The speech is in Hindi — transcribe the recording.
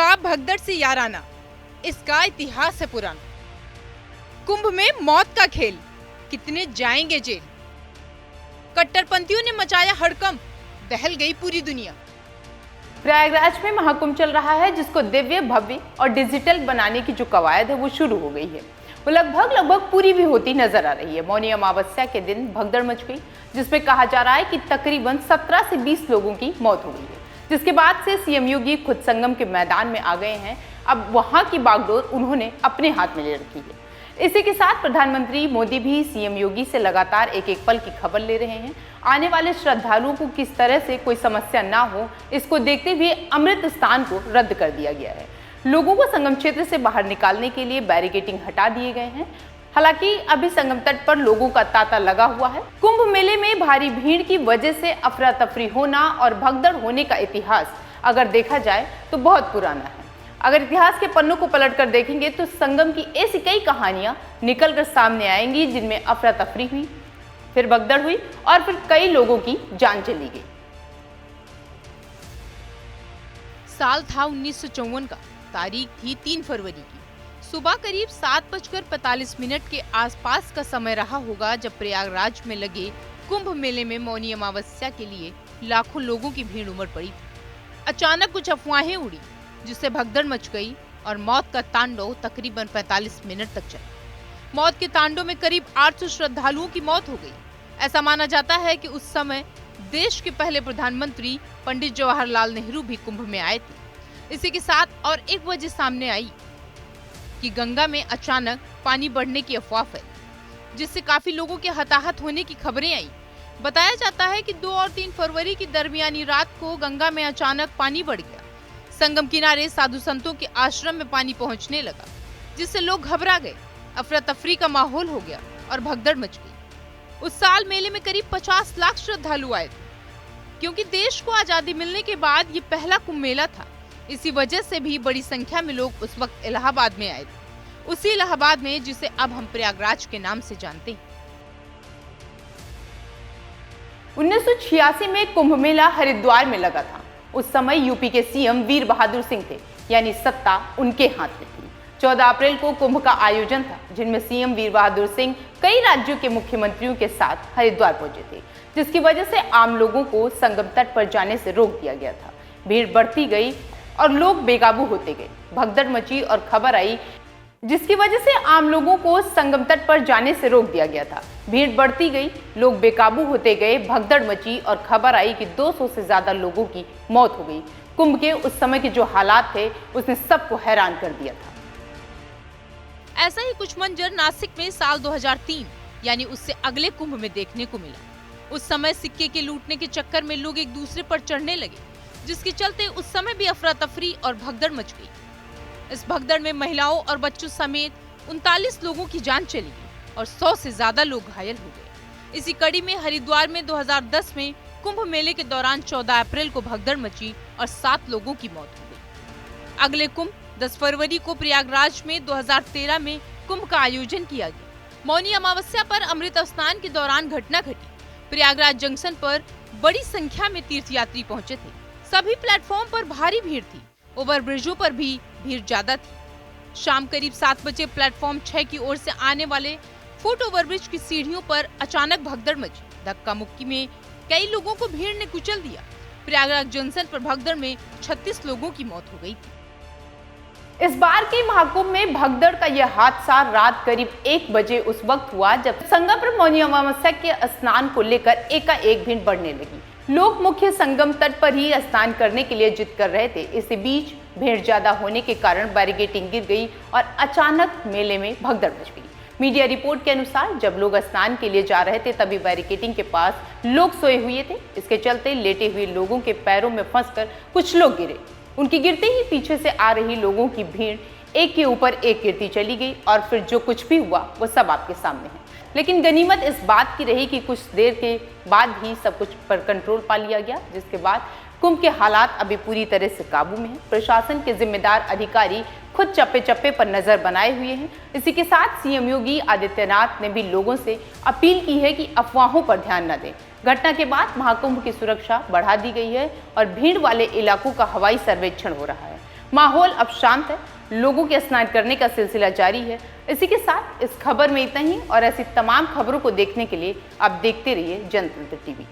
का भगदड़ से याराना, इसका इतिहास है पुराना। कुंभ में मौत का खेल, कितने जाएंगे जेल। कट्टरपंथियों ने मचाया हड़कंप, दहल गई पूरी दुनिया। प्रयागराज में महाकुंभ चल रहा है, जिसको दिव्य, भव्य और डिजिटल बनाने की जो कवायद है वो शुरू हो गई है। वो लगभग पूरी भी होती नजर आ रही है। मौनी अमावस्या के दिन भगदड़ मच गई, जिसमें कहा जा रहा है कि तकरीबन 17 से 20 लोगों की मौत हो गई है, जिसके बाद से सीएम योगी खुद संगम के मैदान में आ गए हैं। अब वहां की बागडोर उन्होंने अपने हाथ में ले रखी है। इसी के साथ प्रधानमंत्री मोदी भी सीएम योगी से लगातार एक एक पल की खबर ले रहे हैं। आने वाले श्रद्धालुओं को किस तरह से कोई समस्या ना हो, इसको देखते हुए अमृत स्नान को रद्द कर दिया गया है। लोगों को संगम क्षेत्र से बाहर निकालने के लिए बैरिकेडिंग हटा दिए गए हैं। हालांकि अभी संगम तट पर लोगों का तांता लगा हुआ है। कुंभ मेले में भारी भीड़ की वजह से अफरा तफरी होना और भगदड़ होने का इतिहास अगर देखा जाए तो बहुत पुराना है। अगर इतिहास के पन्नों को पलट कर देखेंगे तो संगम की ऐसी कई कहानियां निकल कर सामने आएंगी, जिनमें अफरा तफरी हुई, फिर भगदड़ हुई और फिर कई लोगों की जान चली गई। साल था 1954 का, तारीख थी 3 फरवरी की। सुबह करीब 7:45 के आसपास का समय रहा होगा जब प्रयागराज में लगे कुंभ मेले में मौनी अमावस्या के लिए लाखों लोगों की भीड़ उमड़ पड़ी थी। अचानक कुछ अफवाहें उड़ी, जिससे भगदड़ मच गई और मौत का तांडव तकरीबन 45 मिनट तक चला। मौत के तांडव में करीब 800 श्रद्धालुओं की मौत हो गई। ऐसा माना जाता है कि उस समय देश के पहले प्रधानमंत्री पंडित जवाहरलाल नेहरू भी कुंभ में आए थे। इसी के साथ और एक वजह सामने आई कि गंगा में अचानक पानी बढ़ने की अफवाह फैली, जिससे काफी लोगों के हताहत होने की खबरें आई। बताया जाता है कि 2 और 3 फरवरी की दरमियानी रात को गंगा में अचानक पानी बढ़ गया। संगम किनारे साधु संतों के आश्रम में पानी पहुंचने लगा, जिससे लोग घबरा गए। अफरा तफरी का माहौल हो गया और भगदड़ मच गई। उस साल मेले में करीब 50 लाख श्रद्धालु आए थे, क्योंकि देश को आजादी मिलने के बाद ये पहला कुंभ मेला था। इसी वजह से भी बड़ी संख्या में लोग उस वक्त इलाहाबाद में आए थे, उसी इलाहाबाद में जिसे अब हम प्रयागराज के नाम से जानते हैं। 1986 में कुंभ मेला हरिद्वार में लगा था। उस समय यूपी के सीएम वीर बहादुर सिंह थे, यानी सत्ता उनके हाथ में थी। 14 अप्रैल को कुंभ का आयोजन था, जिनमें सीएम वीर बहादुर सिंह कई राज्यों के मुख्यमंत्रियों के साथ हरिद्वार पहुंचे थे, जिसकी वजह से आम लोगों को संगम तट पर जाने से रोक दिया गया था। भीड़ बढ़ती गई और लोग बेकाबू होते गए। भगदड़ मची और खबर आई, जिसकी वजह से आम लोगों को संगम तट पर जाने से रोक दिया गया था। भीड़ बढ़ती गई, लोग बेकाबू होते गए, भगदड़ मची और खबर आई कि 200 से ज्यादा लोगों की मौत हो गई। कुंभ के उस समय के जो हालात थे, उसने सबको हैरान कर दिया था। ऐसा ही कुछ मंजर नासिक में साल 2003 यानी उससे अगले कुंभ में देखने को मिला। उस समय सिक्के के लूटने के चक्कर में लोग एक दूसरे पर चढ़ने लगे, जिसके चलते उस समय भी अफरा तफरी और भगदड़ मच गई। इस भगदड़ में महिलाओं और बच्चों समेत 39 लोगों की जान चली गई और 100 से ज्यादा लोग घायल हो गए। इसी कड़ी में हरिद्वार में 2010 में कुंभ मेले के दौरान 14 अप्रैल को भगदड़ मची और 7 लोगों की मौत हो गई। अगले कुंभ 10 फरवरी को प्रयागराज में 2013 में कुंभ का आयोजन किया गया। मौनी अमावस्या पर अमृत स्नान के दौरान घटना घटी। प्रयागराज जंक्शन पर बड़ी संख्या में तीर्थयात्री पहुंचे थे। सभी प्लेटफॉर्म पर भारी भीड़ थी। ओवरब्रिजों पर भी भीड़ ज्यादा थी। शाम करीब 7 बजे प्लेटफॉर्म 6 की ओर से आने वाले फुट ओवरब्रिज की सीढ़ियों पर अचानक भगदड़ मची। धक्का मुक्की में कई लोगों को भीड़ ने कुचल दिया। प्रयागराज जंक्शन पर भगदड़ में 36 लोगों की मौत हो गई थी। इस बार के महाकुंभ में भगदड़ का यह हादसा रात करीब 1 बजे उस वक्त हुआ जब संगम पर मौनी अमावस्या के स्नान को लेकर एकाएक भीड़ बढ़ने लगी। लोग मुख्य संगम तट पर ही स्नान करने के लिए जिद कर रहे थे। इसी बीच भीड़ ज्यादा होने के कारण बैरिकेडिंग गिर गई और अचानक मेले में भगदड़ मच गई। मीडिया रिपोर्ट के अनुसार जब लोग स्नान के लिए जा रहे थे, तभी बैरिकेडिंग के पास लोग सोए हुए थे। इसके चलते लेटे हुए लोगों के पैरों में फंसकर कुछ लोग गिरे। उनके गिरते ही पीछे से आ रही लोगों की भीड़ एक के ऊपर एक गिरती चली गई और फिर जो कुछ भी हुआ वो सब आपके सामने है। लेकिन गनीमत इस बात की रही कि कुछ देर के बाद ही सब कुछ पर कंट्रोल पा लिया गया, जिसके बाद कुंभ के हालात अभी पूरी तरह से काबू में हैं। प्रशासन के जिम्मेदार अधिकारी खुद चप्पे चप्पे पर नजर बनाए हुए हैं। इसी के साथ सीएम योगी आदित्यनाथ ने भी लोगों से अपील की है कि अफवाहों पर ध्यान न दें। घटना के बाद महाकुंभ की सुरक्षा बढ़ा दी गई है और भीड़ वाले इलाकों का हवाई सर्वेक्षण हो रहा है। माहौल अब शांत है, लोगों के स्नान करने का सिलसिला जारी है। इसी के साथ इस खबर में इतना ही और ऐसी तमाम खबरों को देखने के लिए आप देखते रहिए जनतंत्र टीवी।